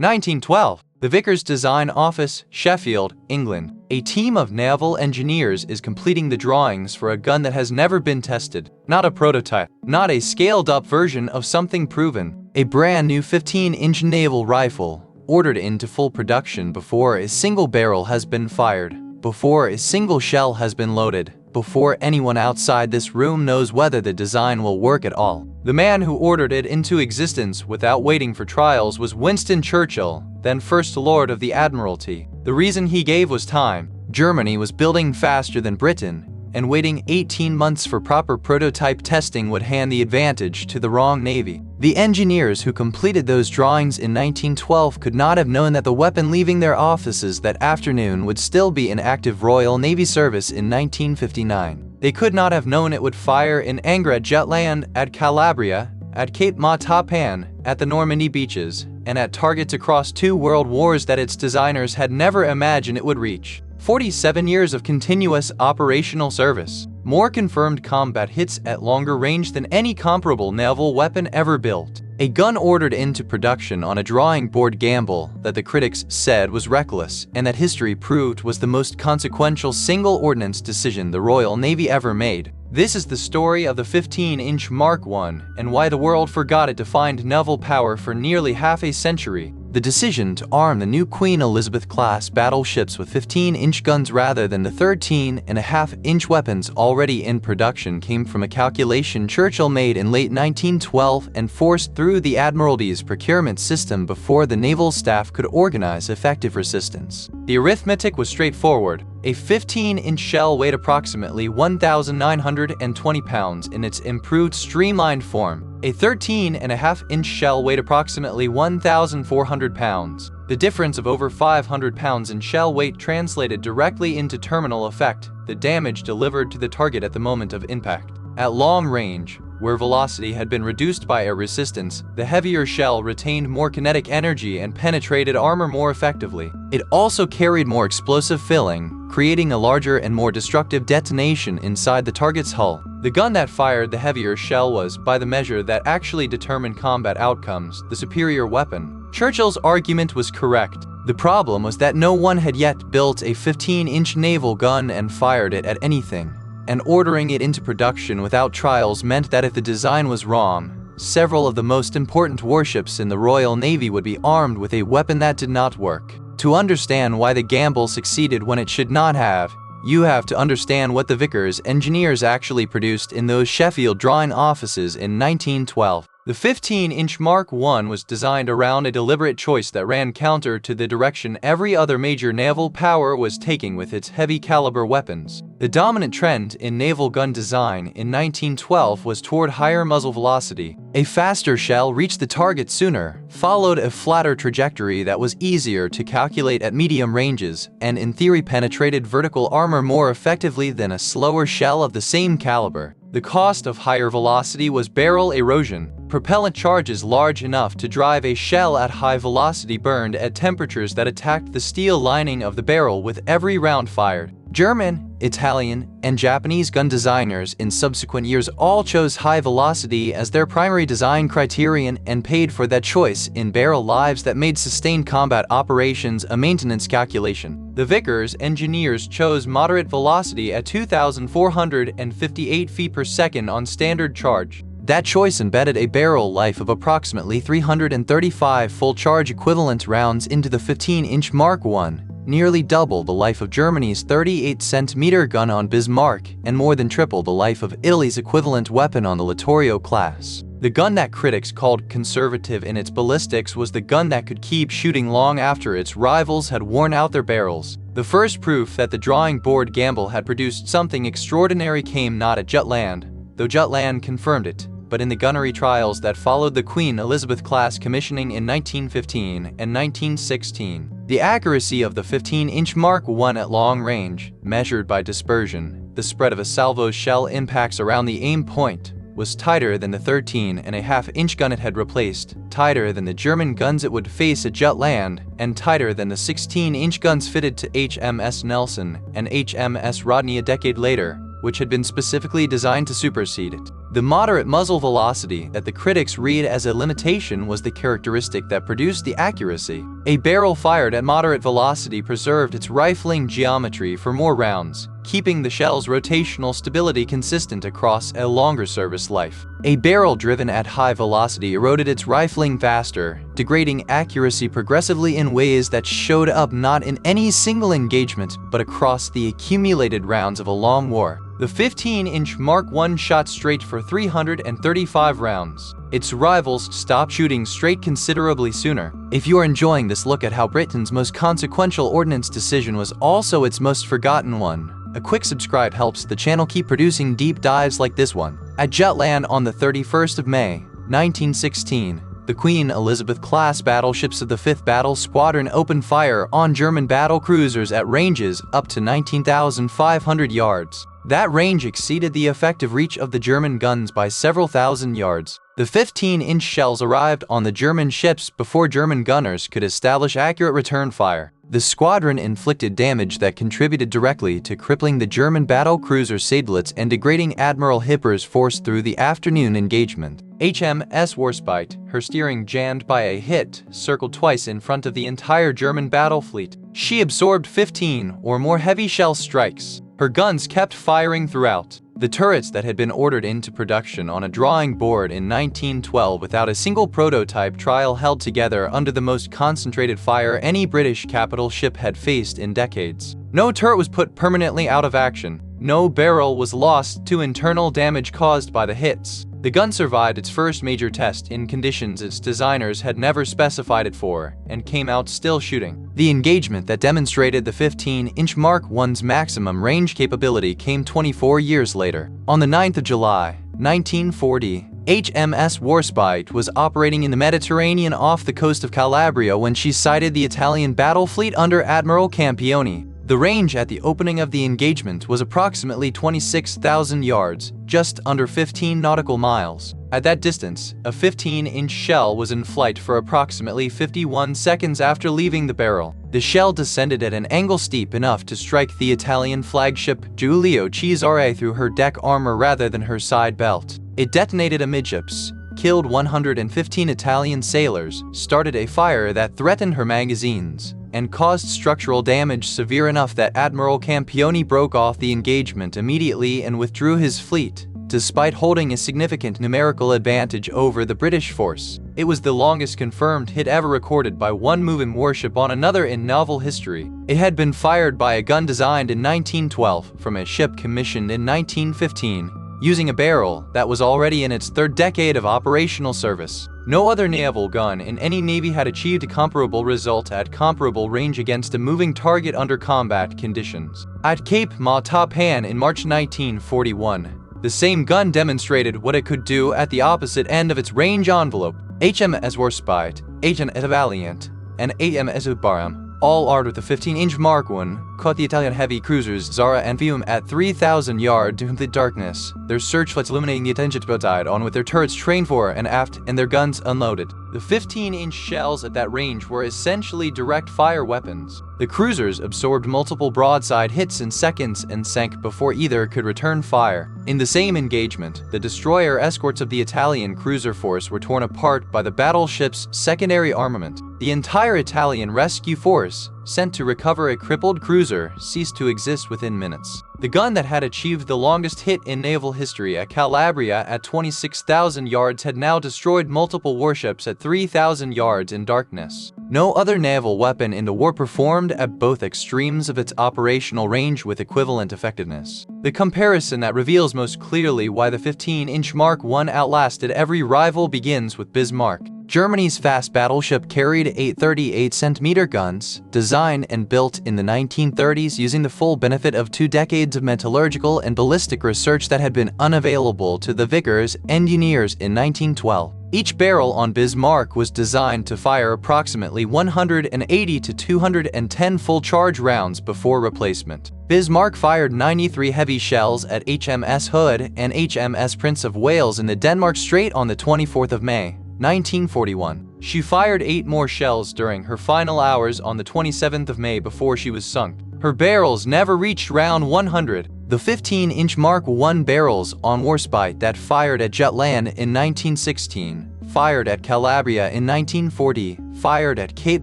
1912. The Vickers Design Office, Sheffield, England. A team of naval engineers is completing the drawings for a gun that has never been tested. Not a prototype, not a scaled-up version of something proven. A brand new 15-inch naval rifle, ordered into full production before a single barrel has been fired, before a single shell has been loaded, before anyone outside this room knows whether the design will work at all. The man who ordered it into existence without waiting for trials was Winston Churchill, then First Lord of the Admiralty. The reason he gave was time. Germany was building faster than Britain, and waiting 18 months for proper prototype testing would hand the advantage to the wrong navy. The engineers who completed those drawings in 1912 could not have known that the weapon leaving their offices that afternoon would still be in active Royal Navy service in 1959. They could not have known it would fire in Angre at Jutland, at Calabria, at Cape Matapan, at the Normandy beaches, and at targets across 2 world wars that its designers had never imagined it would reach. 47 years of continuous operational service. More confirmed combat hits at longer range than any comparable naval weapon ever built. A gun ordered into production on a drawing board gamble that the critics said was reckless and that history proved was the most consequential single ordnance decision the Royal Navy ever made. This is the story of the 15-inch Mark I and why the world forgot it defined naval power for nearly half a century. The decision to arm the new Queen Elizabeth-class battleships with 15-inch guns rather than the 13.5-inch weapons already in production came from a calculation Churchill made in late 1912 and forced through the Admiralty's procurement system before the naval staff could organize effective resistance. The arithmetic was straightforward. A 15-inch shell weighed approximately 1,920 pounds in its improved streamlined form. A 13.5-inch shell weighed approximately 1,400 pounds. The difference of over 500 pounds in shell weight translated directly into terminal effect, the damage delivered to the target at the moment of impact. At long range, where velocity had been reduced by air resistance, the heavier shell retained more kinetic energy and penetrated armor more effectively. It also carried more explosive filling, creating a larger and more destructive detonation inside the target's hull. The gun that fired the heavier shell was, by the measure that actually determined combat outcomes, the superior weapon. Churchill's argument was correct. The problem was that no one had yet built a 15-inch naval gun and fired it at anything. And ordering it into production without trials meant that if the design was wrong, several of the most important warships in the Royal Navy would be armed with a weapon that did not work. To understand why the gamble succeeded when it should not have, you have to understand what the Vickers engineers actually produced in those Sheffield drawing offices in 1912. The 15-inch Mark I was designed around a deliberate choice that ran counter to the direction every other major naval power was taking with its heavy-caliber weapons. The dominant trend in naval gun design in 1912 was toward higher muzzle velocity. A faster shell reached the target sooner, followed a flatter trajectory that was easier to calculate at medium ranges, and in theory penetrated vertical armor more effectively than a slower shell of the same caliber. The cost of higher velocity was barrel erosion. Propellant charges large enough to drive a shell at high velocity burned at temperatures that attacked the steel lining of the barrel with every round fired. German, Italian, and Japanese gun designers in subsequent years all chose high velocity as their primary design criterion and paid for that choice in barrel lives that made sustained combat operations a maintenance calculation. The Vickers engineers chose moderate velocity at 2,458 feet per second on standard charge. That choice embedded a barrel life of approximately 335 full charge equivalent rounds into the 15-inch Mark I, nearly double the life of Germany's 38-centimeter gun on Bismarck, and more than triple the life of Italy's equivalent weapon on the Littorio class. The gun that critics called conservative in its ballistics was the gun that could keep shooting long after its rivals had worn out their barrels. The first proof that the drawing board gamble had produced something extraordinary came not at Jutland, though Jutland confirmed it, but in the gunnery trials that followed the Queen Elizabeth-class commissioning in 1915 and 1916. The accuracy of the 15-inch Mark I at long range, measured by dispersion, the spread of a salvo's shell impacts around the aim point, was tighter than the 13.5-inch gun it had replaced, tighter than the German guns it would face at Jutland, and tighter than the 16-inch guns fitted to HMS Nelson and HMS Rodney a decade later, which had been specifically designed to supersede it. The moderate muzzle velocity that the critics read as a limitation was the characteristic that produced the accuracy. A barrel fired at moderate velocity preserved its rifling geometry for more rounds, keeping the shell's rotational stability consistent across a longer service life. A barrel driven at high velocity eroded its rifling faster, degrading accuracy progressively in ways that showed up not in any single engagement but across the accumulated rounds of a long war. The 15-inch Mark I shot straight for 335 rounds. Its rivals stopped shooting straight considerably sooner. If you are enjoying this look at how Britain's most consequential ordnance decision was also its most forgotten one, a quick subscribe helps the channel keep producing deep dives like this one. At Jutland on the 31st of May, 1916, the Queen Elizabeth-class battleships of the 5th Battle Squadron opened fire on German battle cruisers at ranges up to 19,500 yards. That range exceeded the effective reach of the German guns by several thousand yards. The 15-inch shells arrived on the German ships before German gunners could establish accurate return fire. The squadron inflicted damage that contributed directly to crippling the German battle cruiser Seydlitz and degrading Admiral Hipper's force through the afternoon engagement. HMS Warspite, her steering jammed by a hit, circled twice in front of the entire German battle fleet. She absorbed 15 or more heavy shell strikes. Her guns kept firing throughout. The turrets that had been ordered into production on a drawing board in 1912 without a single prototype trial held together under the most concentrated fire any British capital ship had faced in decades. No turret was put permanently out of action. No barrel was lost to internal damage caused by the hits. The gun survived its first major test in conditions its designers had never specified it for, and came out still shooting. The engagement that demonstrated the 15-inch Mark I's maximum range capability came 24 years later. On the 9th of July, 1940, HMS Warspite was operating in the Mediterranean off the coast of Calabria when she sighted the Italian battle fleet under Admiral Campioni. The range at the opening of the engagement was approximately 26,000 yards, just under 15 nautical miles. At that distance, a 15-inch shell was in flight for approximately 51 seconds after leaving the barrel. The shell descended at an angle steep enough to strike the Italian flagship Giulio Cesare through her deck armor rather than her side belt. It detonated amidships, killed 115 Italian sailors, started a fire that threatened her magazines, and caused structural damage severe enough that Admiral Campioni broke off the engagement immediately and withdrew his fleet, despite holding a significant numerical advantage over the British force. It was the longest confirmed hit ever recorded by one moving warship on another in naval history. It had been fired by a gun designed in 1912 from a ship commissioned in 1915, using a barrel that was already in its third decade of operational service. No other naval gun in any navy had achieved a comparable result at comparable range against a moving target under combat conditions. At Cape Matapan in March 1941, the same gun demonstrated what it could do at the opposite end of its range envelope. HMS Warspite, HMS Valiant, and HMS Barham, all armed with the 15-inch Mark I, caught the Italian heavy cruisers Zara and Fiume at 3,000 yards to complete darkness, their searchlights illuminating the attention side on with their turrets trained fore and aft and their guns unloaded. The 15-inch shells at that range were essentially direct-fire weapons. The cruisers absorbed multiple broadside hits in seconds and sank before either could return fire. In the same engagement, the destroyer escorts of the Italian cruiser force were torn apart by the battleship's secondary armament. The entire Italian rescue force, sent to recover a crippled cruiser, ceased to exist within minutes. The gun that had achieved the longest hit in naval history at Calabria at 26,000 yards had now destroyed multiple warships at 3,000 yards in darkness. No other naval weapon in the war performed at both extremes of its operational range with equivalent effectiveness. The comparison that reveals most clearly why the 15-inch Mark I outlasted every rival begins with Bismarck. Germany's fast battleship carried 8 38-centimeter guns, designed and built in the 1930s using the full benefit of 2 decades of metallurgical and ballistic research that had been unavailable to the Vickers engineers in 1912. Each barrel on Bismarck was designed to fire approximately 180 to 210 full-charge rounds before replacement. Bismarck fired 93 heavy shells at HMS Hood and HMS Prince of Wales in the Denmark Strait on the 24th of May, 1941. She fired 8 more shells during her final hours on the 27th of May before she was sunk. Her barrels never reached round 100. The 15-inch Mark I barrels on Warspite that fired at Jutland in 1916, fired at Calabria in 1940, fired at Cape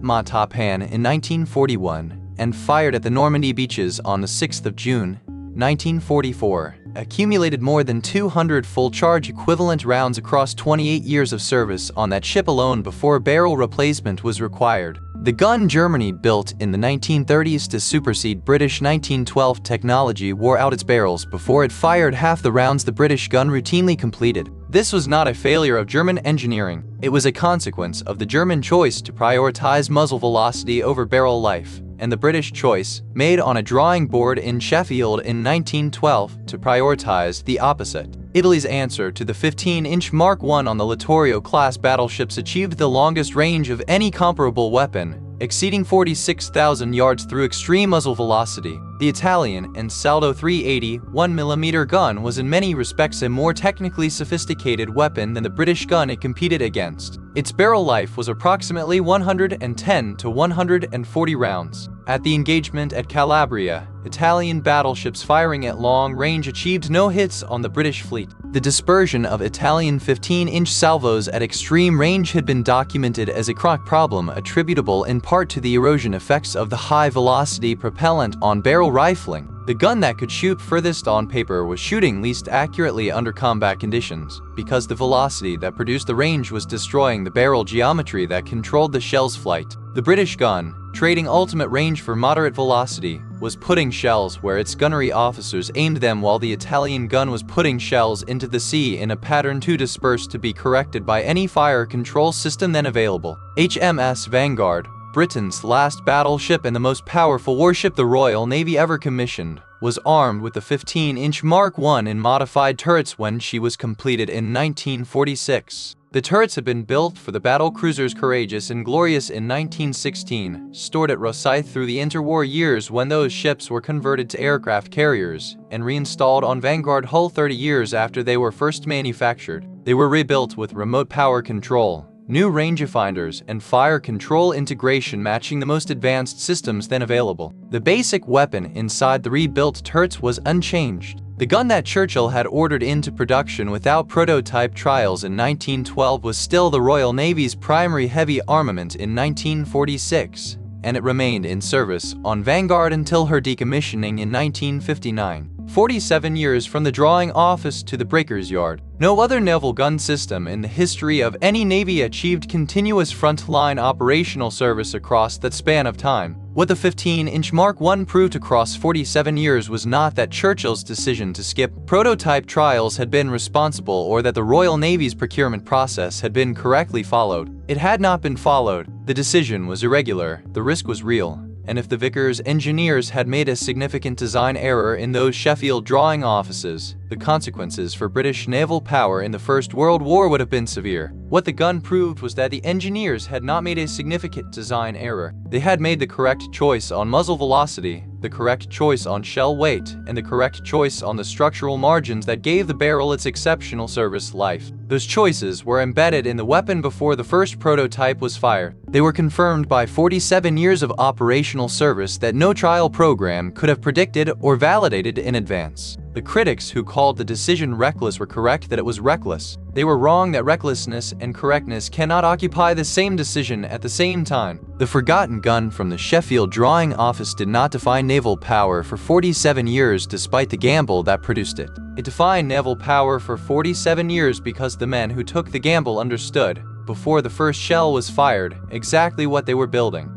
Matapan in 1941, and fired at the Normandy beaches on the 6th of June, 1944, accumulated more than 200 full-charge equivalent rounds across 28 years of service on that ship alone before barrel replacement was required. The gun Germany built in the 1930s to supersede British 1912 technology wore out its barrels before it fired half the rounds the British gun routinely completed. This was not a failure of German engineering. It was a consequence of the German choice to prioritize muzzle velocity over barrel life, and the British choice, made on a drawing board in Sheffield in 1912, to prioritize the opposite. Italy's answer to the 15-inch Mark I on the Littorio-class battleships achieved the longest range of any comparable weapon, exceeding 46,000 yards through extreme muzzle velocity. The Italian Ansaldo 380 1mm gun was in many respects a more technically sophisticated weapon than the British gun it competed against. Its barrel life was approximately 110 to 140 rounds. At the engagement at Calabria, Italian battleships firing at long range achieved no hits on the British fleet. The dispersion of Italian 15-inch salvos at extreme range had been documented as a chronic problem attributable in part to the erosion effects of the high-velocity propellant on barrel rifling. The gun that could shoot furthest on paper was shooting least accurately under combat conditions, because the velocity that produced the range was destroying the barrel geometry that controlled the shell's flight. The British gun, trading ultimate range for moderate velocity, was putting shells where its gunnery officers aimed them, while the Italian gun was putting shells into the sea in a pattern too dispersed to be corrected by any fire control system then available. HMS Vanguard, Britain's last battleship and the most powerful warship the Royal Navy ever commissioned, was armed with the 15-inch Mark I in modified turrets when she was completed in 1946. The turrets had been built for the battle cruisers Courageous and Glorious in 1916, stored at Rosyth through the interwar years when those ships were converted to aircraft carriers, and reinstalled on Vanguard hull 30 years after they were first manufactured. They were rebuilt with remote power control, new rangefinders, and fire control integration matching the most advanced systems then available. The basic weapon inside the rebuilt turrets was unchanged. The gun that Churchill had ordered into production without prototype trials in 1912 was still the Royal Navy's primary heavy armament in 1946, and it remained in service on Vanguard until her decommissioning in 1959. 47 years from the drawing office to the breaker's yard. No other naval gun system in the history of any navy achieved continuous front-line operational service across that span of time. What the 15-inch Mark I proved across 47 years was not that Churchill's decision to skip prototype trials had been responsible, or that the Royal Navy's procurement process had been correctly followed. It had not been followed. The decision was irregular. The risk was real. And if the Vickers engineers had made a significant design error in those Sheffield drawing offices, the consequences for British naval power in the First World War would have been severe. What the gun proved was that the engineers had not made a significant design error. They had made the correct choice on muzzle velocity, the correct choice on shell weight, and the correct choice on the structural margins that gave the barrel its exceptional service life. Those choices were embedded in the weapon before the first prototype was fired. They were confirmed by 47 years of operational service that no trial program could have predicted or validated in advance. The critics who called the decision reckless were correct that it was reckless. They were wrong that recklessness and correctness cannot occupy the same decision at the same time. The forgotten gun from the Sheffield drawing office did not define naval power for 47 years despite the gamble that produced it. It defined naval power for 47 years because the men who took the gamble understood, before the first shell was fired, exactly what they were building.